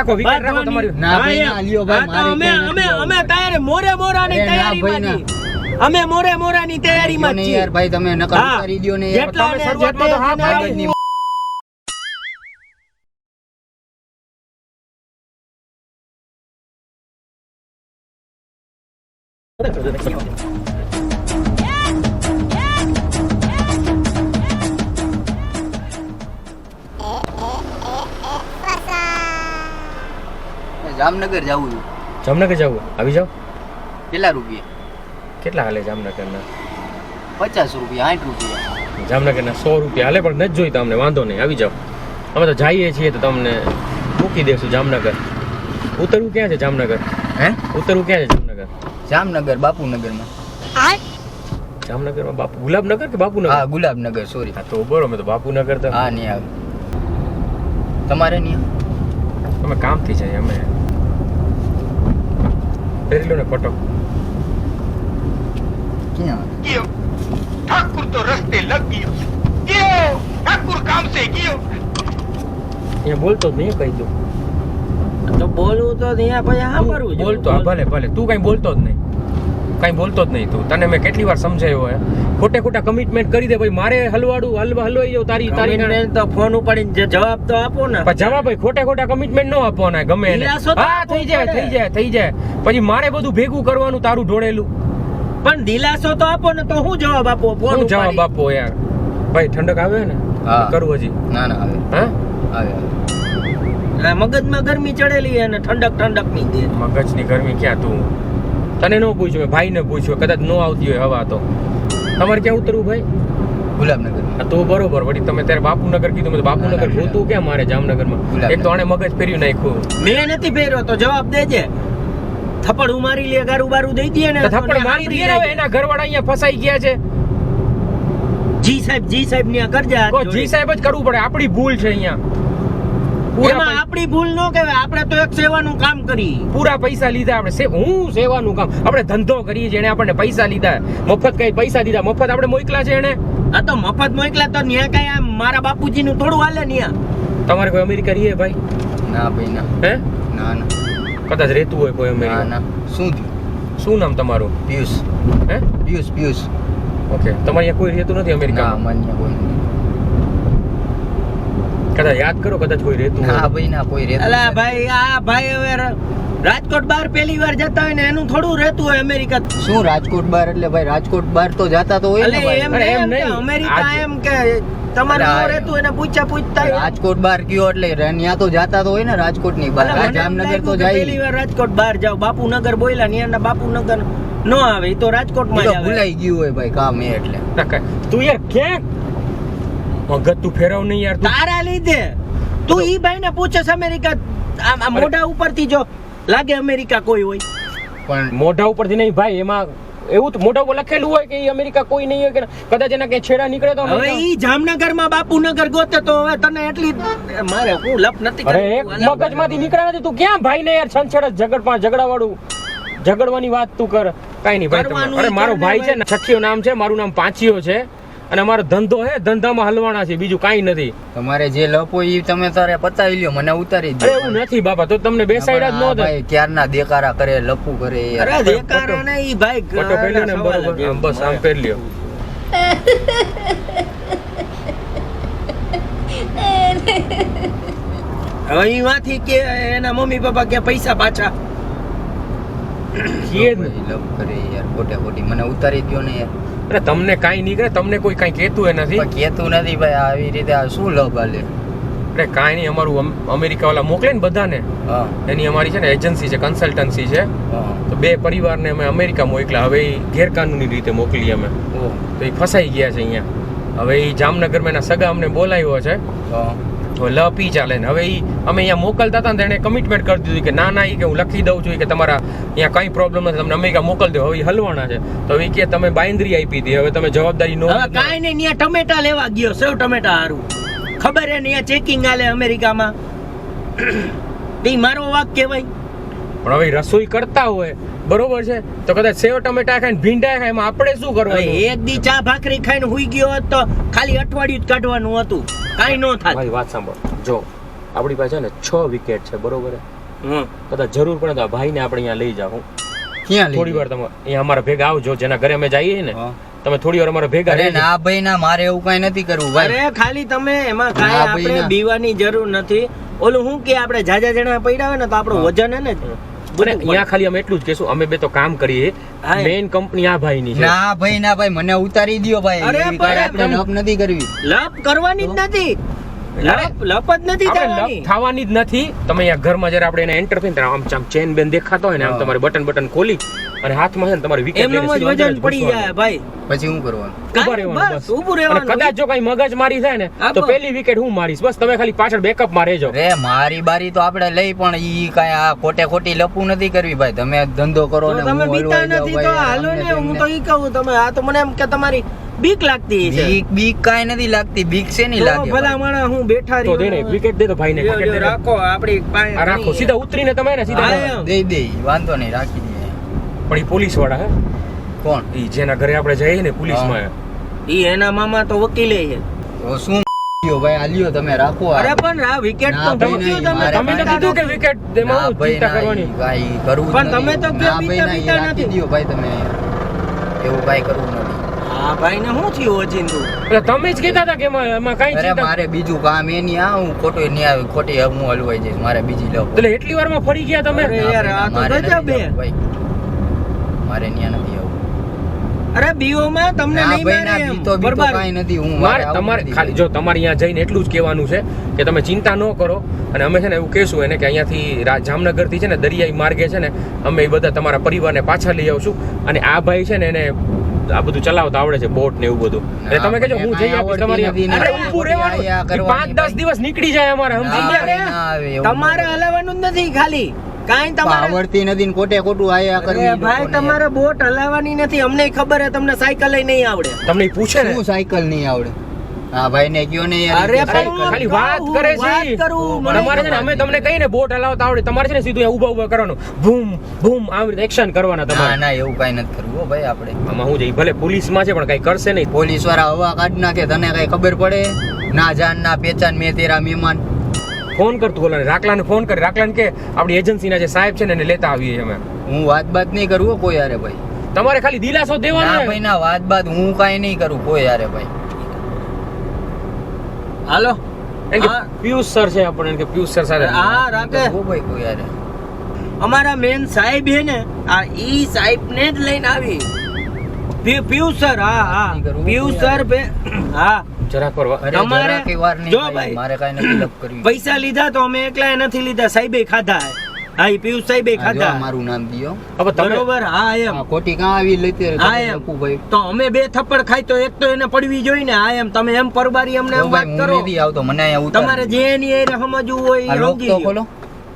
રાખો વિકેટ રાખો તમારી. ના ભાઈ ના લ્યો ભાઈ અમે તૈયાર મોરાની તૈયારીમાં અમે મોરાની તૈયારીમાં નહીં છીએ યાર ભાઈ તમે નકર કરી દયો ને યાર. જેટલા તમે શરૂઆતમાં તો હા પાડી. ની જામનગર જાવું છે. જામનગર જવું આવી જાવ. કેટલા રૂપિયા? કેટલા હાલે જામનગરના? 50 રૂપિયા 60 રૂપિયા. જામનગરના 100 રૂપિયા હાલે પણ નથી જોઈ તમને વાંધો નહીં આવી જાવ. અમે તો જઈએ છીએ તો તમને મૂકી દેશું જામનગર. ઉતરવું ક્યાં છે જામનગર? હે ઉતરવું ક્યાં છે જામનગર? જામનગર બાપુનગરમાં. જામનગરમાં બાપુ ગુલાબનગર કે બાપુનગર? હા ગુલાબનગર સોરી. હા તો બરોબર મેં તો બાપુનગર તો હા નહીં આવે તમારે નહીં અમે કામથી જઈએ અમે ફેરી લો ને ફોટો. ક્યાં ठाकुर तो रस्ते लग गयो क्यों ठाकुर काम से क्यों અહીંયા બોલતો જ નહીં કહી દઉં. તો બોલવું તો અહીંયા પછી હા કરવું છે. બોલતો હા ભલે ભલે તું કઈ બોલતો જ નહીં. કઈ બોલતો જ નહીં તું. તને મેં કેટલી વાર સમજાયો હોય ખોટા કમિટમેન્ટ કરી દે ભાઈ મારે હલવાઈ જાવ તારી Commitment તો ફોન ઉપાડીને જવાબ તો આપો ને. પણ જવાબ ભાઈ ખોટા કમિટમેન્ટ ન આપવાના ગમે એને. દિલાસો તો હા આપવો થઈ જાય પછી મારે બધું ભેગું કરવાનું તારું ઢોળેલું. પણ દિલાસો તો આપો ને તો હું જવાબ આપો ફોન શું જવાબ ઉપાડી. આપો યાર ભાઈ ઠંડક આવે ને હા. કરું હજી ના ના આવે હા આવે આ મગજમાં ગરમી ચડેલી અને ઠંડક ની દે. મગજની ગરમી ક્યાં તું તને ન પૂછ્યું ભાઈને પૂછ્યું કદાચ ન આવતી હોય હવા તો તમારે ક્યાં ઉતરવું ભાઈ? ગુલાબનગર હા તો બરોબર વળી તમે ત્યારે બાપુનગર કીધું મેં તો બાપુનગર ના, ના, ગોતું ક્યાં મારે જામનગરમાં ગુલાબનગર. એક તો આણે મગજ ફેર્યું નાખ્યું. મેં નથી ફેર્યો તો જવાબ દેજે. થપ્પડ ઉમારી લે ગારું બારું દઈ દે ને તો થપ્પડ મારી દે ને હવે એના ઘરવાળા અહીંયા ફસાઈ ગયા છે. જી સાહેબ ને કરજા કો જી સાહેબ જ કરવું પડે આપણી ભૂલ છે અહીંયા એમાં આપણી ભૂલ ન કહેવાય આપણે તો એક સેવાનું કામ કરી. પૂરા પૈસા લીધા આપણે હું સેવાનું કામ આપણે ધંધો કરીએ જેને આપણને પૈસા લીધા મફત કઈ પૈસા દીધા મફત આપણે મોકલા છે એને. આ તો મફત મોકલા તો ન્યા કઈ આમ મારા બાપુજી નું થોડું હાલે ન્યા. તમારે કોઈ અમેરિકા રહીએ ભાઈ? ના ભાઈ ના હે ના ના કદાચ રહેતું હોય કોઈ ના અમેરિકા. ના શું થયું શું નામ તમારું? પિયુષ હે પિયુષ ઓકે તમારે અહીંયા કોઈ રહેતું નથી ના અમેરિકા? માન્ય કોઈ નથી. કદાચ યાદ કરો કદાચ કોઈ રહેતું ના હોય. ભાઈ ના કોઈ રહેતું અલા નથી. ભાઈ આ ભાઈ હવે રાજકોટ બહાર પહેલી વાર જતા હોય ને એનું થોડું રહેતું હોય અમેરિકા. શું રાજકોટ બહાર એટલે ભાઈ રાજકોટ બહાર તો જાતા તો હોય ને અલે ભાઈ એમ અરે એમ નહીં નહીં. અમેરિકા આજ- એમ કે તમારે અરે ન આ- રહેતું એને પૂછતા રાજકોટ બહાર કયો એટલે ત્યાં તો જાતા તો હોય ને રાજકોટ ની બહાર આ જામનગર તો જાય પહેલી વાર રાજકોટ બહાર જાવ બાપુનગર બોલ્યા ન્યાના બાપુનગર નો આવે ઈ તો રાજકોટમાં તો જ આવે. ભૂલાઈ ગયું હોય ભાઈ કામ એ એટલે ના, તું યાર ક્યાં મગજ તું ફેરવ નહીં યાર તું. તારા લીધે તું ઈ ભાઈ ને પૂછસ અમેરિકા આ મોઢા ઉપરથી જો લાગે અમેરિકા કોઈ હોય. પણ મોઢા ઉપરથી નહીં ભાઈ એમાં એવું તો મોઢા ઉપર લખેલું હોય કે ઈ અમેરિકા કોઈ નહીં હોય કે કદાચ એના કઈ છેડા નીકળે તો હવે અમેરિકા. ઈ જામનગરમાં બાપુનગર ગોતે તો હવે તને એટલી મારે હું લપ નથી અરે એક કરવું. મગજમાંથી નીકળે નથી તું ક્યાં ભાઈ ને યાર છંછેડ ઝઘડવાળું ઝઘડવાની વાત તું કર કાઈ નહીં ભાઈ કરવાનું અરે ઈ મારો કર ને ભાઈ છે ભાઈ. ને છઠ્ઠીયો નામ છે મારું નામ પાંચીયો છે અને અમારો ધંધો હે ધંધામાં હલવાના છે બીજું કાઈ નથી. તમારે જે લપો ઈ તમે તારે પતાવી લ્યો મને ઉતારી અરે એવું નથી બાપા તો તમને બેસાડ્યા જ ન દે. ભાઈ ક્યારના દેકારા કરે લપુ કરે યાર. અરે દેકારો ને ઈ ભાઈ ફોટો પેલ્યો ને સવાલ જ બરોબર એમ. આમ બસ આમ પેર લ્યો. હવે ઈ વાથી કે એના મમ્મી પપ્પા કે પૈસા પાછા કીએ જ ને. ભાઈ લપ કરે યાર ખોટી મને ઉતારી દ્યો ને યાર. અરે તમને કાઈ નીકળે તમને કોઈ કાઈ કહેતું એ નથી. પણ કહેતું નથી ભાઈ આવી રીતે આ શું લપ હાલે. અરે કાઈ નહીં અમારું અમેરિકા વાળા મોકલે ને બધાને હા એની અમારી છે ને એજન્સી છે કન્સલ્ટન્સી છે હા તો 2 પરિવારને અમે અમેરિકા મોકલ્યા હવે એ ગેરકાનૂની રીતે મોકલી અમે ઓહ તો એ ફસાઈ ગયા છે અહીંયા હવે એ જામનગરમાં એના સગા અમને બોલાવ્યો છે હા તો લપી ચાલે ને હવે એ અમે અહીંયા મોકલતા હતા ને એને કમિટમેન્ટ કરી દીધું કે ના એ કે હું લખી દઉં છું કે તમારા અહીંયા કઈ પ્રોબ્લેમ નથી તમને અમેરિકા મોકલ દો હવે એ હલવાના છે તો એ કે તમે બાંયધરી આપી હતી હવે તમે જવાબદારી નો હવે કાઈ નહીં ન્યા ટમેટા લેવા ગયો સેવ ટમેટા હારું ખબર હે ન્યા ચેકિંગ આલે અમેરિકામાં ઈ મારો વાક કહેવાય. પણ હવે ઈ રસોઈ કરતા હોય બરોબર છે તો કદાચ સેવ ટમેટા ખાઈને ભીંડા ખાય એમાં આપણે શું હવે કરવાનું? એક દી ચા ભાખરી ખાઈને હુઈ ગયો હોત તો ખાલી અઠવાડિયું જ કાઢવાનું હતું કાઈ નો થાત. મારી વાત સાંભળ જો આપણી પાસે છે ને 6 વિકેટ છે, બરોબર છે? હમ. કદાચ જરૂર પડે તો આ ભાઈને આપણે અહીંયા લઈ જાઓ. ક્યાં થોડી વાર તમે અહીંયા અમારા ભેગા આવજો, જેના ઘરે અમે જઈએ ને હા. તમે થોડી વાર અમારા ભેગા અરે રહેજો. ના ભાઈ ના, મારે એવું કઈ નથી કરવું ભાઈ. અરે ખાલી તમે એમાં કાંઈ ના ભાઈ, આપણે ના. બીવાની જરૂર નથી. ઓલું હું કે આપણે જાજા જણા પડ્યા હોય ને તો આપણું હા. વજન હે ને અને અહીંયા ખાલી અમે એટલું જ કહેશું, અમે બે તો કામ કરીએ, હા. મેઇન કંપની આ ભાઈની છે. ના ભાઈ ના ભાઈ, મને ઉતારી દ્યો ભાઈ. અરે એવી પણ કાંઈ આપણે લપ નથી કરવી. લપ કરવાની જ નથી. લપ જ નથી આપણે થવાની. લપ થવાની જ નથી. તમે અહીંયા ઘરમાં જ્યારે આપણે એને એન્ટર થઈને ત્યારે આમ ચેન બેન દેખાતો હોય ને, આમ હા. તમારે બટન ખોલી અને હાથમાં છે ને તમારી વિકેટ એમનેમ જ વજન પડી જાય ભાઈ. પછી શું કરવાનું? ઉભા રહેવાનું બસ બસ. ઊભું અને રહેવાનું. કદાચ જો કઈ મગજ મારી થાય ને હા, તો બસ. પહેલી વિકેટ હું મારીશ, બસ તમે ખાલી પાછળ બેકઅપ માં રહેજો. રે મારી બારી તો આપણે લઈ, પણ ઈ કાંઈ આ ખોટે ખોટી લપવું નથી કરવી ભાઈ. તમે ધંધો કરો તો ને તમે હું બીતા હલવાઈ જાઉં નથી તો ભાઈ. હાલો ને. અમને હું તેમને. તો ઈ કહું તમે આ તો મને એમ કે તમારી બીક લાગતી છે. બીક બીક કાંઈ નથી લાગતી. બીક છે નહીં તો લાગે ભલા ભાઈ. માણસ હું બેઠા તો દે ને રહ્યો. વિકેટ દે તો ભાઈને જો, વિકેટ જો, દે. રાખો આપણી પાસે આ રાખો, નહીં. સીધા ઉતરીને તમે ને સીધા હા, જાઓ. એમ. દઈ દે, વાંધો નહીં, રાખી દઈએ. પણ એ પોલીસ વાળા હે, કોણ? ઈ જેના ઘરે આપણે જઈએ ને પોલીસમાં હે. ઈ એના મામા તો વકીલે છે. તો શું લ્યો ભાઈ, આ લ્યો તમે રાખો આ. અરે પણ આ વિકેટ ના તો ભાઈ, મૂક્યું નહીં, તમે. મારે તમે તો કીધું કે વિકેટ ના એમાં ભાઈ, ચિંતા ના, કરવાની. ઈ કાંઈ કરવું જ પણ તમે નથી. તો કે ના ભાઈ, બીતા ના, ઈ બીતા રાખી નથી. દ્યો ભાઈ તમે. એવું કાંઈ કરવું નથી. આ ભાઈને શું થયું ઓચિંતું? એટલે તમે જ કહેતા હતા કે એમાં કાંઈ અરે ચિંતા. મારે બીજું કામ એ નહીં, આ હું ખોટું નહીં આવે, ખોટી હું હલવાઈ જઈશ, મારે બીજી લઉં. એટલે એટલી વારમાં ફરી ગયા તમે. અરે યાર, આ તો મારે ગજબ નથી હે. જવું ભાઈ. મારે ન્યા નથી આવું. અરે બીઓમાં તમને ના નહીં ભાઈ, ના, મારે એમ. બીતો બીતો બરબાદ. કાંઈ નથી. હું મારે આવું તમારે નથી. ખાલી જો તમારે અહીંયા જઈને એટલું જ કહેવાનું છે કે તમે ચિંતા ન કરો, અને અમે છે ને એવું કહેશું એને કે અહીંયાથી જામનગરથી છે ને દરિયાઈ માર્ગે છે ને અમે એ બધા તમારા પરિવારને પાછા લઈ આવશું. અને આ ભાઈ છે ને એને આ બધું ચલાવતા આવડે છે, બોટ ને એવું બધું. એટલે તમે કહેજો હું જઈ આપીશ તમારી. આવડતી નથી, અરે ના, ઊભું રહેવાનું. આયા કરવાની 5-10 દિવસ નીકળી જાય અમારે, સમજી ના, ગયા? ના આવે એવું. તમારે હલાવવાનું જ નથી ખાલી કાંઈ તમારે. આવડતી નથી ને ખોટે ખોટું આયા કરવી. અરે ભાઈ લોકોને. તમારે બોટ હલાવવાની નથી. અમને ખબર હે તમને સાયકલ નહીં આવડે. તમને ઈ પૂછે ને શું સાયકલ નહીં આવડે? હા ભાઈ ને કયો ને યાર, અરે કે પણ સાયકલ. હું ખાલી વાત કહું, કરે છે. વાત કરું, મને તમારે છે ને અમે તમને કહીને બોટ હલાવતા આવડે, તમારે છે ને સીધું અહીંયા ઊભા ઊભા કરવાનું, બૂમ બૂમ આવી રીતે એક્શન કરવાના ના તમારે. ના એવું કાંઈ નથી કરવું હો ભાઈ આપણે. આમાં હું જઈ ભલે પોલીસમાં છે પણ કઈ કરશે નહીં. પોલીસ વાળા હવા કાઢ નાખે, તને કઈ ખબર પડે? ના જાન ના પહેચાન, મેં તેરા મહેમાન. ફોન કરતું ઓલાને, રાખલાને ફોન કરી, રાખલાને કે આપણી એજન્સીના જે સાહેબ છે ને એને લેતા આવીએ અમે. હું વાત બાત નહીં કરું હો કોઈ યારે ભાઈ. તમારે ખાલી દિલાસો ના દેવાનો ભાઈ છે. ના, વાત બાત હું કાંઈ નહીં કરું કોઈ યારે ભાઈ. હાલો એમ કે હા. પિયુષ સર છે આપણે, એમ કે પિયુષ સર સાથે હા રાખે. હો ભાઈ કોઈ યારે. અમારા મેન સાહેબ હે ને, આ ઈ સાહેબ ને જ લઈને આવી. પિયુષ સર, હા હા પિયુષ સર હા. જરાક પર અરે તમારે- જરા કે વાર નહીં જો ભાઈ, ભાઈ. મારે કાંઈ નથી લપ કરવી. પૈસા લીધા તો અમે એકલા નથી લીધા, સાહેબે ખાધા હે. હા ઈ પિયુષ સાહેબે આ જો ખાધા. મારું નામ દિયો. હવે તમે બરોબર, હા એમ. આ ખોટી કાં આવી લેતી હા, એમ. લપું ભાઈ. તો અમે બે થપ્પડ ખાઈ તો એક તો એને પડવી જોઈએ ને. હા એમ, તમે એમ પરબારી અમને જો એમ ભાઈ, વાત હું કરો. નથી આવતો, મને અહીંયા ઉતાર. તમારે જે એની એ સમજવું હોય આ એ લોક સમજી તો લ્યો. ખોલો.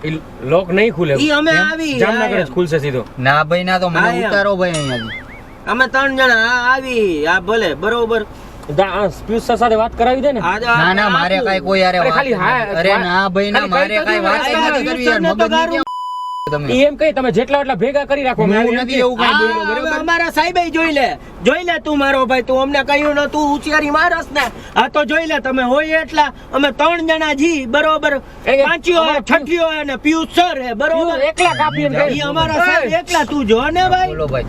ઈ લોક નહીં ખુલે. ઈ અમે કેમ? આવી જામનગર હા, જ ખુલશે સીધો. ના ભાઈ ના, તો હા, મને એમ. ઉતારો ભાઈ અહીંયાથી. અમે 3 જણા હા આવી. હા ભલે બરોબર. પિયુષ સર સાથે વાત કરાવી દે ને. ના ના, મારે કાંઈ કોઈ યારે અરે વાત ખાલી હા, નથી. અરે ના ભાઈ ના, ખાલી મારે કઈ કાંઈ વાત જ તો નથી કરવી યાર. ને તો મગજની ગારું. કેમ તમે? ઈ એમ કહી તમે જેટલા એટલા ભેગા કરી રાખો. હું મેં નથી એવું કાંઈ બોલ્યો, હા, બરાબર? અમારા સાહેબે જોઈ લે તું મારો ભાઈ. તું અમને કહ્યું ન તું ઉચિયારી મારસ ને. આ તો જોઈ લે, તમે હોય એટલા અમે 3 જણા જી બરોબર. એ કે પાંચીઓ અમારા છઠ્ઠીઓ અને પિયુષ સર હે બરોબર. એકલા કાપી એમ કહી. ઈ અમારા સાહેબ એકલા તું જો ને ભાઈ. બોલો ભાઈ.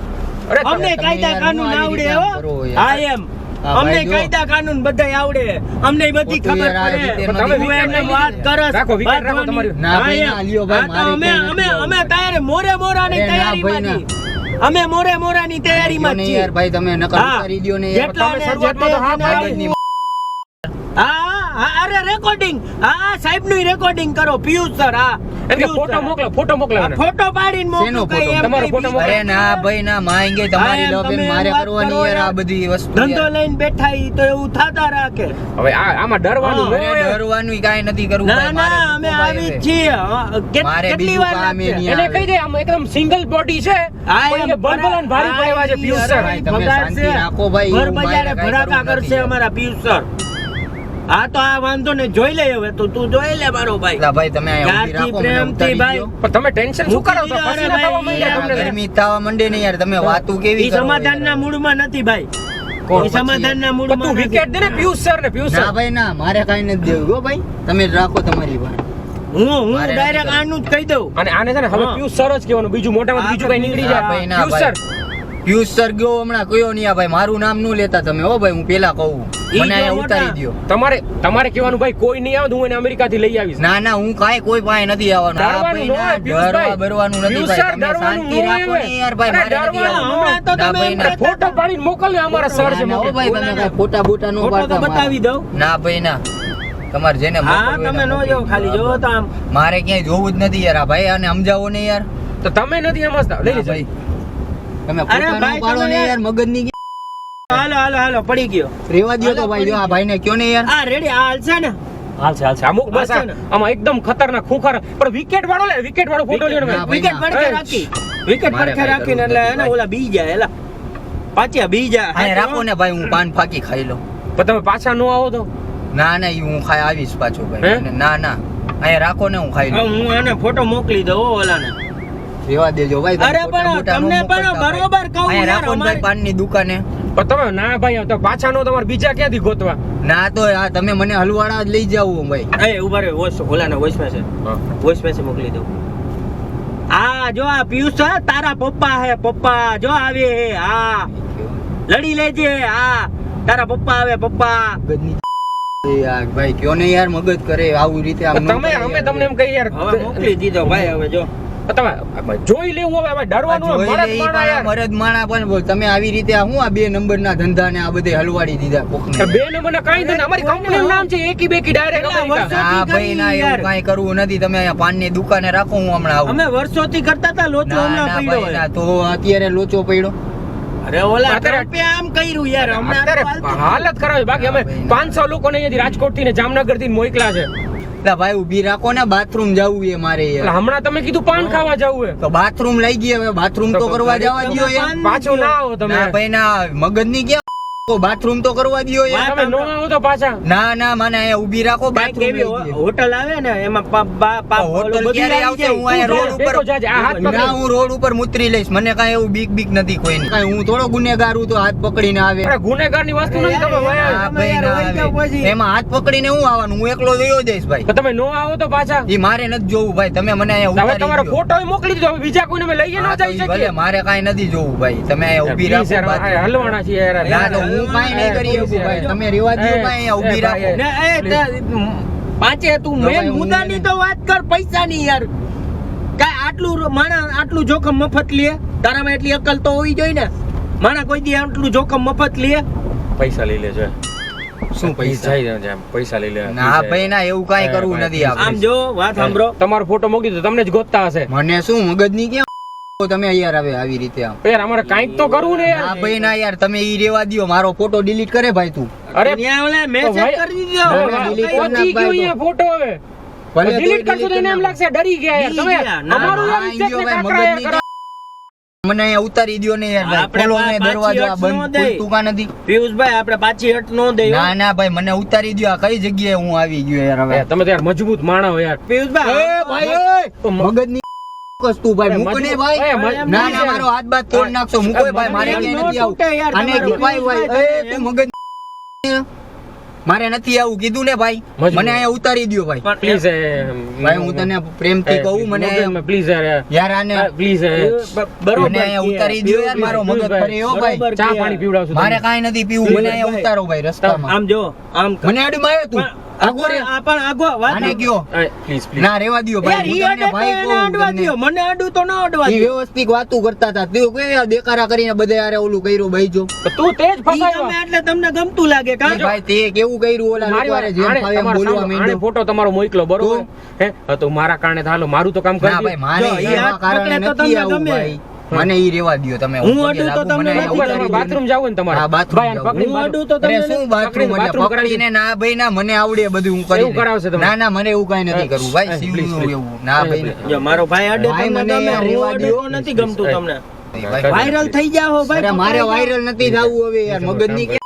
અરે અમને તમે કાયદા યાર કાનૂન હું આવી આવડે રીતે હો. આમ કરો યાર. હા એમ. હા, અમને ભાઈ જો. કાયદા કાનૂન બધાય આવડે. અમને બધી ખોટું ખબર યાર, આ પડે. રીતે તમે તું એમને વાત કરસ. રાખો, વિકેટ રાખો બાંધવાની. તમારી. ના ભાઈ, હા, ના, એમ. લ્યો ભાઈ, હા, તો મારે અમે ક્યાંય અમે નથી અમે તૈયારી મોરાની અરે ના તૈયારીમાં ભાઈ, છીએ. અમે મોરાની તૈયારીમાં નહીં છીએ. યાર ભાઈ, તમે નકર હા. ઉતારી દ્યો ને યાર. જેટલા તમે ને શરૂઆતમાં તો હા જેટલા પાડી. હા અરે રેકોર્ડિંગ. હા સાહેબ નું રેકોર્ડિંગ કરો પિયુષ સર. હા એમ કે ફોટો મોકલો, ફોટો મોકલો એને. ફોટો પાડીને શેનો મોકલો. કઈ ફોટો? એમ તમારો કઈ ફોટો બીજું. અરે ના ભાઈ ના, માંગે તમારી હા, એમ લવ એમ તમે મારે વાત કરવાની કરો યાર, આ યાર. બધી વસ્તુ ધંધો યાર. લઈને બેઠા ઈ તો એવું થતા રાખે. હવે આમાં ડરવાનું હા, ન અરે હોય. ડરવાનું કાંઈ નથી કરવું ના ભાઈ, મારે ના અમે મૂકો ભાઈ આવી જ હવે. છીએ. હા, મારે કેટલી બીજું વાર કામ એ લાગશે? નહીં. એને કહી દે આમ એકદમ સિંગલ બોડી છે. હા, પણ એમ એ બળબળાને ભારી હા, પડે એવા છે ઈ પિયુષ સર. ભાઈ, તમે ભગાડશે. શાંતિ રાખો ભાઈ, ભર એવું બજારે મારે કાંઈ ભડાકા કરવું કરશે નથી. અમારા પિયુષ સર. હા તો આ વાંધો ને જોઈ લે હવે તો તું જોઈ લે મારો ભાઈ. એટલા ભાઈ તમે અહીંયા ઊભી પ્યારથી, રાખો, મને પ્રેમથી ઉતારી ભાઈ. દ્યો. પણ તમે ટેન્શન શું કરો છો? મૂકી પસીના દીધો, થવા અરે માંડ્યા ભાઈ, તમને. ગરમી થવા માંડે ને યાર, તમે વાતું કેવી ઈ કરો સમાધાનના યાર? મૂડમાં નથી ભાઈ. કોણ ઈ સમાધાનના પણ તું મૂડમાં વિકેટ દે ને પિયુષ સર ને પિયુષ ના સર. ભાઈ ના, મારે કાંઈ નથી દેવું હો ભાઈ, તમે જ રાખો તમારી વાત. હું મારે નથી ડાયરેક્ટ કરવું. આનું જ કહી દઉં. અને આને છે ને હવે હા. પિયુષ સર જ કહેવાનું, બીજું મોટામાં બીજું કઈ નીકળી હા, જાય. ભાઈ, ના, પિયુષ સર પિયુષ સર ગયો હમણાં કયો નહીં આ ભાઈ, મારું નામ નું લેતા તમે હો ભાઈ, હું પેલા કહું ઈ મને જો અહીંયા મોટા. ઉતારી દ્યો. તમારે કહેવાનું ભાઈ કોઈ નહીં આવે તો હું એને અમેરિકાથી લઈ આવીશ. ના ના હું કાંઈ કોઈ પાસે નથી આવવાનું. આ ડરવાનું ભાઈ ના, ન હોય, પિયુષભાઈ. ડરવા બરવાનું નથી પિયુષ ભાઈ. સર, તમે ડરવાનું શાંતિ ન રાખો હોય. ને યાર ભાઈ, અરે, મારે નથી ડરવાનું આવવાનું. હમણાં તો ના તમે ભાઈ, એમ ના. કહેતા ફોટો પાડીને મોકલને અમારા સર છે ના, મોકલ. ભાઈ તમે કાંઈ ફોટા બોટા નો ફોટો તો પાડતા બતાવી મારા. દઉં. ના ભાઈ ના, તમારે જેને હા મોકલવું તમે એને નો મોકલી જાઓ, ખાલી દો. જોવો તો આમ. મારે ક્યાંય જોવું જ નથી યાર આ ભાઈ, અને સમજાવો ને યાર. તો તમે નથી સમજતા, લઈ ના લેજો. ભાઈ, તમે અરે ફોટા ભાઈ, નો પાડો તમે ને યાર. યાર, મગજની હાલો હાલો હાલો પડી ગયો. રેવા દ્યો તો ભાઈ, જો આ ભાઈને કયો ને યાર. આ રેડી હાલ છે ને. હાલશે. અમુક બસ હાલશે ને? આમાં એકદમ ખતરનાક ખૂંખાર પણ વિકેટ વાળો લે, વિકેટ વાળો ફોટો લ્યો ને ના, ભાઈ. વિકેટ પડખે એ. રાખી, વિકેટ મારે પડખે કાંઈ રાખીને કરવું એટલે નથી એને ભાઈ. ઓલા બી જાય એલા પાછા બી જાય. અહીંયા રાખો ને ભાઈ, હું પાન ફાકી ખાઈ લઉં. પણ તમે પાછા નો આવો તો ના ના ઈ હું ખાઈ આવીશ પાછો હે? ભાઈ. ના ના અહીંયા રાખો ને, હું ખાઈ હા, લઉં. હું આને ફોટો મોકલી દઉં હો ઓલાને. રેવા દેજો ભાઈ, તમે અરે ફોટા પણ બોટા નો તમને પણ મોકલતા ભાઈ. બરોબર કહું અહીંયા યાર, રાખો ને ભાઈ અમારે- પાનની દુકાને. પણ તમે ના ભાઈ તો પાછા નો તમારે બીજા ક્યાંથી ગોતવા? ના તો આ તમે મને હલવાડા જ લઈ જાવ ભાઈ. એ ઉભા રહે, વોઇસ ઓલાને વોઇસ મેસેજ મોકલી દઉં. આ જો આ પિયુષ છે, તારા પપ્પા હે, પપ્પા જો આવે હે. હા લડી લેજે. હા તારા પપ્પા આવે, પપ્પા. મગજની એ યાર ભાઈ કયો ને યાર, મગજ કરે આવી રીતે આમ ન તમે કરે અમે યાર. તમને એમ કહી યાર હવે મોકલી દીધો ભાઈ. હવે જો તમે જોઈ લેવું હવે ભાઈ, આ ડરવાનું જોઈ હોય, લે મરદ ઈ માણા પણ યાર. મરદ માણા પણ બોલ, તમે આવી રીતે આ હું આ 2 નંબરના ધંધા ને આ બધે હલવાડી દીધા કોકને. બે નંબરના કાંઈ નથી. અમારી કંપનીનું નામ છે એકી બેકી ડાયરેક્ટ કેટલા અમેરિકા. વર્ષો? ના ભાઈ ના, યાર. એવું કાંઈ કરવું નથી. તમે અહીંયા પાનની દુકાને રાખો, હું હમણાં આવું. અમે વર્ષોથી કરતા હતા, લોચો ના હમણાં ના પડ્યો ભાઈ હે. ના, તો અત્યારે લોચો પડ્યો. અરે ઓલા અત્યારે- ટ્રમ્પે આમ કર્યું યાર, હમણાં અત્યારે આટલું હાલતું. હાલત ખરાબ છે. બાકી અમે 500 લોકોને અહીંયાથી રાજકોટ થી ને જામનગર થી મોકલા છે. એટલે ભાઈ ઊભી રાખો ને, બાથરૂમ જવું એ મારે એટલે યાર. હમણાં તમે કીધું પાન ખાવા જવું હે. તો બાથરૂમ લઈ ગયા, હવે બાથરૂમ તો કરવા જવા દ્યો યાર. પાન પાછો ના આવો તમે. ના ભાઈ ના, મગજની ક્યાં બાથરૂમ તો કરવા દ્યો યાર. તમે નો આવો તો પાછા. ના ના, મને અહીંયા ઊભી રાખો, કાંઈક બાથરૂમ એવી લઈ ગયો. હોટલ આવે ને એમાં હોટલ બધું ક્યારે આવી આવશે? જાય. હું અહીંયા રોડ ઉપર ભેગો જાજે, આ હાથ પકડી. ના, હું રોડ ઉપર મુતરી લઈશ. મને કાંઈ એવું બીક નથી કોઈની. કાંઈ હું થોડો ગુનેગાર હું તો હાથ પકડીને આવે. અરે ગુનેગારની વસ્તુ નથી. તમે વયા. હા તમે ભાઈ યાર ના વહી જાઓ આવે. પછી. એમાં હાથ પકડીને હું આવવાનું? હું એકલો વયો જઈશ ભાઈ. તો તમે નો આવો તો પાછા. ઈ મારે નથી જોવું ભાઈ, તમે મને અહીંયા હવે ઉતારી તમારો દ્યો. ફોટો મોકલી દીધો. હવે બીજા કોઈને અમે લઈએ ન હા, તો જઈ ઈ ભલે, શકીએ. મારે કાંઈ નથી જોવું ભાઈ. તમે અહીંયા ઊભી Please રાખો યાર, બાથરૂમ. હલવાના છીએ યાર. ના તો હું કાંઈ નહીં કરી શકું ભાઈ. તમે રેવા દ્યો ભાઈ, અહીંયા ઊભી રાખો. ને એ પાંચે તું તો ભાઈ મેન હું મુદ્દાની નહીં. તો વાત કર, પૈસાની યાર. કાંઈ આટલું માણસ આટલું જોખમ મફત લે? તારામાં એટલી અકલ તો હોવી જોઈએ ને. માણસ કોઈ દી આટલું જોખમ મફત લે? પૈસા લઈ લેજો. શું પૈસા? પૈસા લઈ લે. ના ભાઈ ના, એવું કાંઈ કરવું નથી આમ આપણે. જો વાત સાંભળો. તમારો ફોટો મોકલી દીધો, તમને જ ગોતતા હશે. મને શું મગજની ક્યાં તમે યાર આવે આવી રીતે આમ. યાર અમારે કાંઈક તો કરવું ને ના યાર. ભાઈ ના યાર, તમે ઈ રેવા દ્યો. મારો ફોટો ડિલીટ કરે ભાઈ તું. અરે ત્યાં ઓલા મેસેજ ભાઈ- કરી દીધો. ના, ના, delete કરી નાખ પહોંચી ગયો ભાઈ અહીંયા ફોટો હવે. ભલે તું delete કરશો તો delete એને એમ કરી લાગશે ડરી ગયા યાર. ડરી તમે ગયા. ના, અમારું ના, યાર ઇજ્જત ઈ ને ભાઈ કાકરા યાર મગજની કરો. મને અહીંયા ઉતારી દ્યો ને યાર ભાઈ. આપણે ખોલો ને પાછી દરવાજો, આ હટ ન બંધ દઈ. ખુલતું કાં નથી? પિયુષભાઈ આપણે પાછી હટ નો દઈ હો. ના ના ભાઈ, મને ઉતારી દ્યો. આ કઈ જગ્યાએ હું આવી ગયો યાર હવે? યાર, તમે તો યાર મજબૂત માણસ હો યાર. પિયુષભાઈ મગજની વસ્તુ ભાઈ, મૂકો ને ભાઈ. એ મજ- ના ના, મારો હાથ બાદ તોડ નાખશો. મૂકો ભાઈ, મારે ક્યાંય નથી આવું. તૂટે યાર, આને તમારો ભાઈ ભાઈ, ભાઈ, તું મગજ મારે નથી આવું કીધું ને ભાઈ. મજબૂર. મને અહીંયા ઉતારી દ્યો ભાઈ. પ્લીઝ ભાઈ હું તને પ્રેમથી કહું, મને પ્લીઝ યાર યાર આને પ્લીઝ બરોબર મને અહીંયા ઉતારી દ્યો યાર, મારો મગજ ફરે હો ભાઈ. બરોબર. ચા પાણી પીવડાવશું મારે કાંઈ નથી પીવું, મને અહીંયા ઉતારો ભાઈ રસ્તામાં. આમ જો આમ કર. મને અડમાં આવ્યો તું આગો રે. પણ આગો વાત આને કયો પ્લીઝ પ્લીઝ ના રેવા દ્યો યાર, ભાઈ. ઈ હું અડે તમને તો ભાઈ એને કહું અડવા તમને. દ્યો. મને અડું તો ન અડવા ઈ દ્યો. વ્યવસ્થિત વાતું કરતા હતા. તું કઈ દેકારા કરીને બધે યાર ઓલું કર્યું ભાઈ જો. તું તેજ ઈ ગમે ફસાયો. એટલે તમને ગમતું લાગે કાં? ભાઈ તે કેવું કર્યું ઓલા મારી લોકોએ જેમ આણે ફાવે એમ તમારા બોલવા સામે- આણે માંડ્યો. ફોટો તમારો મોકલો બરોબર તો? હે હા, તો મારા કારણે તો હાલો મારું તો કામ કરી ના ભાઈ મારે જો, ઈ એવા હાથ કારણે પકડે તો નથી તમને આવું ગમે. ભાઈ. મને ઈ રેવા દ્યો તમે. હું પગે અડું તો લાગુ, તમને મને નથી અહીંયા ગમતું. ઉતારી બાથરૂમ જાવું ને તમારે હા, bathroom ભાઈ, આને જાવું. પકડીને હું અડું તો અરે તમને શું બાથરૂમ પકડીને એટલે bathroom કરાવી પકડીને ના ભાઈ ના મને આવડે બધું હું કરી એવું કરાવશે તમે? ના ના મને એવું કાંઈ નથી કરવું ભાઈ. please, શિવનું please. એવું ના ભાઈ જો મારો ભાઈ અડે ભાઈ, તમને મને ગમે, યાર હું રેવા અડું દ્યો. તો નથી ગમતું તમને. ભાઈ. વાયરલ થઈ જાઓ ભાઈ. અરે મારે વાયરલ નથી થવું હવે યાર, મગજની કે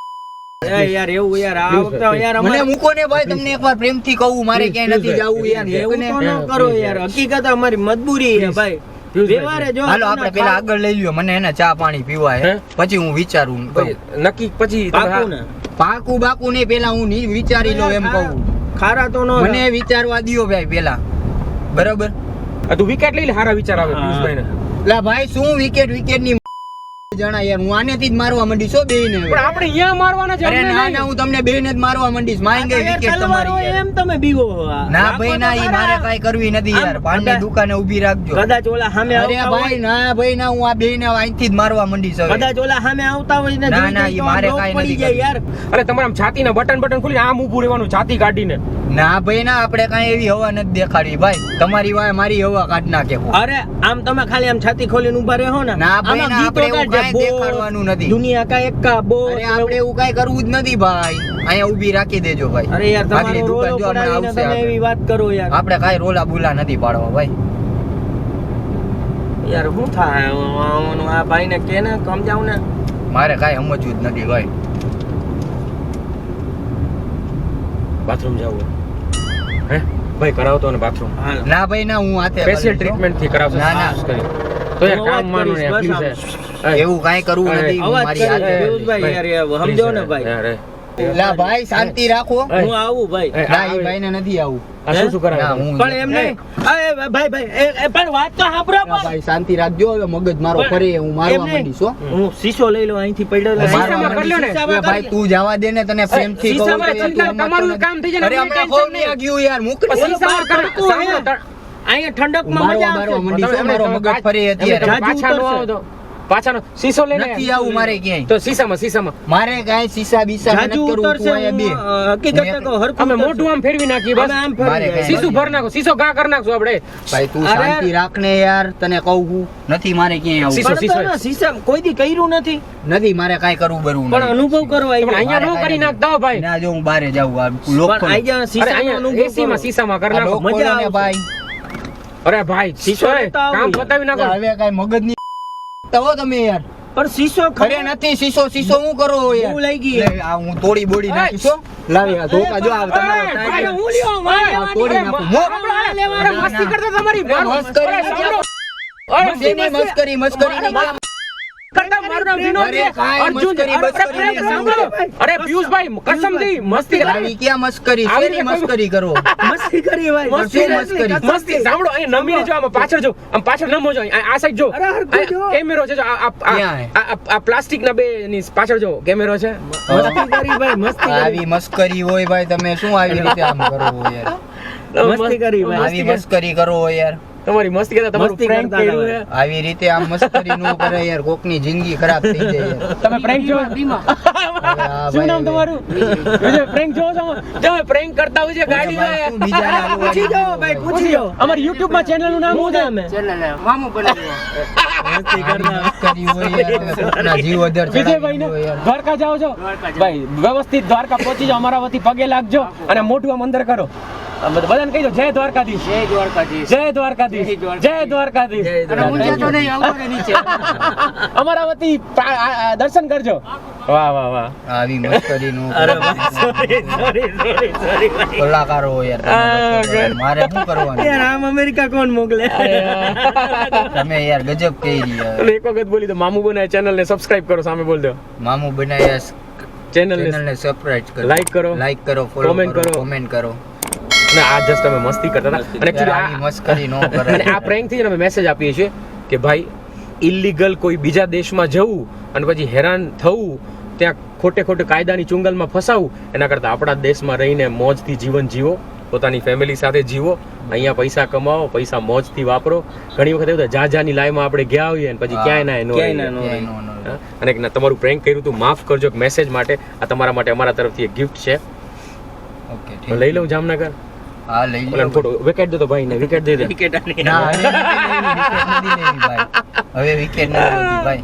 એ યાર એવું યાર આ Please, વખતે યાર મને અમારે મૂકો ને ભાઈ, તમને એકવાર પ્રેમથી કહું, મારે ક્યાંય નથી જવું યાર. એવું તો ન હા, કરો please, યાર. હકીકત અમારી મજબૂરી છે ભાઈ. Please, વ્યવહારે જો હાલો તમને આપણે પેલા આગળ લઈ લ્યો, મને એને ચા પાણી પીવા હે. હે? પછી હું વિચારું ભાઈ, નક્કી પછી તમે પાકું ને પાકું બાકું નહીં, પેલા હું વિચારી લઉં એમ કહું. ખારા તો નો મને વિચારવા દ્યો ભાઈ પેલા. બરાબર. તું વિકેટ લઈ લે, સારા વિચાર આવે પિયુષભાઈને. લા ભાઈ શું વિકેટ ની જણા યાર, હું આનેથી જ મારવા માંડીશ હો બેયને હવે. પણ આપણે અહીંયા મારવાના છે. અરે ના ના, હું તમને બેયને જ મારવા માંડીશ. મારી ગઈ વિકેટ તમારી યાર. એમ તમે બીવો હો. ના ભાઈ ના, ઈ મારે કાઈ કરવી નથી યાર. પાનની દુકાને ઊભી રાખજો. કદાચ ઓલા સામે અરે આવતા ભાઈ હોય, ના ભાઈ ના, હું આ બેયને અહીંથી જ મારવા માંડીશ હવે. કદાચ ઓલા સામે આવતા હોય ને ના, જોઈ ના, જાય ઈ તો મારે આમ કાંઈ રોક પડી નથી જાય યાર. અરે તમારા છાતીના બટન ખોલીને આમ ઊભું રહેવાનું, છાતી કાઢીને. ના ભાઈ ના, આપણે કાંઈ એવી હવા નથી દેખાડવી ભાઈ. તમારી વાય મારી હવા કાઢ નાખે. અરે આમ તમે ખાલી આમ છાતી ખોલીને ઊભા રહો ને, ના ભાઈ આમાં ના, ગીતો આપણે એવું ગાજે, કાંઈ બોલ, દેખાડવાનું નથી. દુનિયા કા એકા બોલ. અરે આપણે એવું કાંઈ કરવું જ નથી ભાઈ. અહીંયા ઊભી રાખી દેજો ભાઈ. અરે યાર આગલી તમારો દુકાન રોલો જો હમણાં પડાવીને આવશે તમે આગળ. એવી વાત કરો યાર. આપણે કાંઈ રોલા બુલા નથી પાડવા ભાઈ. યાર શું થાય આ ભાઈને કે ને સમજાવ ને. મારે કાંઈ સમજવું જ નથી ભાઈ. બાથરૂમ જવું હે ભાઈ, કરાવતો ને બાથરૂમ. હાલો. ના ભાઈ ના, હું હાથે સ્પેશિયલ કરીશ હો. ટ્રીટમેન્ટ થી કરાવશે. ના, ના. ખાસ કરી. તો યાર કામ માનો ને બસ પ્લીઝ. એવું કાંઈ કરવું અરે, નથી. હું અવાજ મારી કરે હાથે છે. પિયુષભાઈ યાર સમજો ને ભાઈ. લા ભાઈ શાંતિ રાખો. હું આવું ભાઈ. ના ઈ ભાઈને નથી આવું. આ શું કરાવે ના, તમે? હું પણ એમ નહીં. અરે ભાઈ ભાઈ પણ વાત તો સાંભળો ના ભાઈ શાંતિ રાખજો. હવે મગજ મારો પણ ફરે હું મારવા એમ નહીં. માંડીશ હો. હું શીશો લઈ લઉં અહીંથી પડ્યો એટલે મારવા શીશામાં કરી લ્યો ને. માંડીશ. એ ભાઈ તું જવા દે ને, તને પ્રેમથી કહું શીશામાં કે તું ચિંતા, સમજતો તમારું નથી. કામ થઈ જાય ને, અરે અમને હમણાં ટેન્શન ખોવ નહીં ગયું યાર. મૂક ને. શીશામાં તડકો હે. અહીંયા ઠંડકમાં મારવા મજા મારવા આવશે. માંડીશ હો, મારો મગજ ફરે અત્યારે. જાજુ પાછા નો ઉતરશે. આવો તો પાછાનો શીશો લઈને નથી આવું મારે ક્યાંય. તો શીશામાં મારે કાંઈ શીશા બીસા નથી જાજુ કરવું. ઉતરશે. તું અહીંયા બે. હકીકતે કહો, હરખું અમે ઉતરશે. મોઢું આમ ફેરવી નાખીએ બસ. અમે આમ મારે ફરી કાંઈ શીશો ભર નાખો, શીશો ઘા કરી નાખશું આપણે. ભાઈ તું અરે. શાંતિ રાખ ને યાર, તને કહું છું. નથી મારે ક્યાંય આવું. શીશો. પણ તો ના, શીશા કોઈ દી કર્યું નથી. નથી મારે કાંઈ કરવું બરવું પણ નથી. અનુભવ કરવા પણ અહીંયા નો મારે કરી કાંઈ નાખતા હો ભાઈ. ના જો હું બારે જાઉં આ પણ લોખંડ. આઈ જા અરે શીશાનો અહીંયા અનુભવ એસીમાં કરો. શીશામાં કરી આ નાખો. લોખંડ મજા ને આવશે. ભાઈ. અરે ભાઈ શીશો શીશો તો કામ આવી. પતાવી નાખો. હવે કાંઈ મગજની તો તમે યાર. પણ શીશો અરે નથી શીશો હું કરો યાર. બહુ લઈ ગઈ. લે, આ હું તોડી બોડી નાખીશ હો. લાવી આ ધોકા જો આ તમારો ભાઈ, ટાઈમ. હું લ્યો, મારે આ તોડી નાખું. મો. અરે મસ્તી કરતા તમારી મસ્કરી અરે સાંભળો. અરે શેની મસ્કરી ની કરતા મારનો વિનોદ અરે છે. કાંઈ અર્જુન મસ્કરી અરે બસ્કરી પ્રેમ નહીં. સાંભળો. અરે પિયુષભાઈ કસમથી મસ્તી કરતા. આવી ક્યાં મસ્કરી આવી શેની રીતે મસ્કરી કરો. મસ્તી કરી ભાઈ. મસ્તી મસ્કરી. મસ્તી સાંભળો અહીંયા નમીને જો આમાં પાછળ જો આમ પાછળ નમો જો આ સાઈડ જો અરે હરખું જો. કેમેરો છે જો ક્યાં હે? આ પ્લાસ્ટિક ના બે ની પાછળ જો કેમેરો છે. મસ્તી કરી ભાઈ, મસ્તી કરી. આવી મસ્કરી હોય ભાઈ, તમે શું આવી રીતે આમ કરો યાર. મસ્તી કરી ભાઈ. આવી મસ્કરી કરો યાર. તમારી મસ્તી કરતા તમારું મસ્તી prank કરતા કર્યું છે. આવી રીતે આમ મસ્કરી નું કરે યાર, કોકની જિંદગી ખરાબ થઈ જાય યાર. તમે prank જો હા, શું નામ ભાઈ, તમારું વિજય prank જો છો તમે prank કરતા હોય છે ગાડીમાં શું બીજાને આલુ પૂછી વાળી જાઓ ભાઈ, પૂછી જાઓ. અમારી YouTube માં ચેનલ નું નામ શું છે મસ્તી કરતા. મસ્કરી હોય યાર, કોકના જીવ અધર વિજયભાઈ ને ચડાવી દો યાર. દ્વારકા જાઓ છો ભાઈ વ્યવસ્થિત દ્વારકા પહોંચી જાઓ, અમારા વતી પગે લાગજો અને મોઢું આમ અંદર કરો. બધાને કહી દો જય દ્વારકાધીશ, જય દ્વારકાધીશ, જય દ્વારકાધીશ, જય દ્વારકાધીશ. અમારા વતી દર્શન કરજો. વાહ વાહ વાહ. આવી મસ્કરી નું અરે ભાઈ, sorry, sorry ભાઈ. કલાકારો યાર તમે લોકો. મારે શું કરવાનું યાર આમ અમેરિકા કોણ મોકલે? તમે યાર ગજબ કહી રહ્યા. અને એક વખત બોલી દો મામુ બનાય ચેનલ ને સબસ્ક્રાઇબ કરો, સામે બોલ દો મામુ બનાયા ચેનલ ને ચેનલ ને સબસ્ક્રાઇબ કરો, Like કરો, લાઈક કરો, ફોલો comment કરો, કરો. કોમેન્ટ કરો. અને આ જસ્ટ અમે મસ્તી કરતા હતા અને યાર actually આવી મસ્કરી નો કરે. અને આ પ્રેન્ક થી જ અમે મેસેજ આપીએ છીએ કે ભાઈ ઇલીગલ કોઈ બીજા દેશમાં જવું અને પછી હેરાન થવું, ત્યાં ખોટે ખોટે કાયદાની ચુંગલમાં ફસાવું એના કરતાં આપણા દેશમાં રહીને મોજથી જીવન જીવો, પોતાની ફેમિલી સાથે જીવો, અહીંયા પૈસા કમાવો, પૈસા મોજથી વાપરો. ઘણી વખત એવું થાય જાજાની લાઈમાં આપણે ગયા હોઈએ અને પછી હા, ક્યાંય ના ક્યાંય ના ક્યાંય નો. અને તમારું પ્રેન્ક કર્યું તું માફ કરજો એક મેસેજ માટે. આ તમારા માટે અમારા તરફથી એક ગિફ્ટ છે. ઓકે તો લઈ લઉં જામનગર. હા લઈ લો. ઓલાને ફોટો વિકેટ દે તો ભાઈ ને વિકેટ દે દે. વિકેટ આની. ના હવે વિકેટ નથી લેવી ભાઈ. હવે વિકેટ નથી લેવી ભાઈ.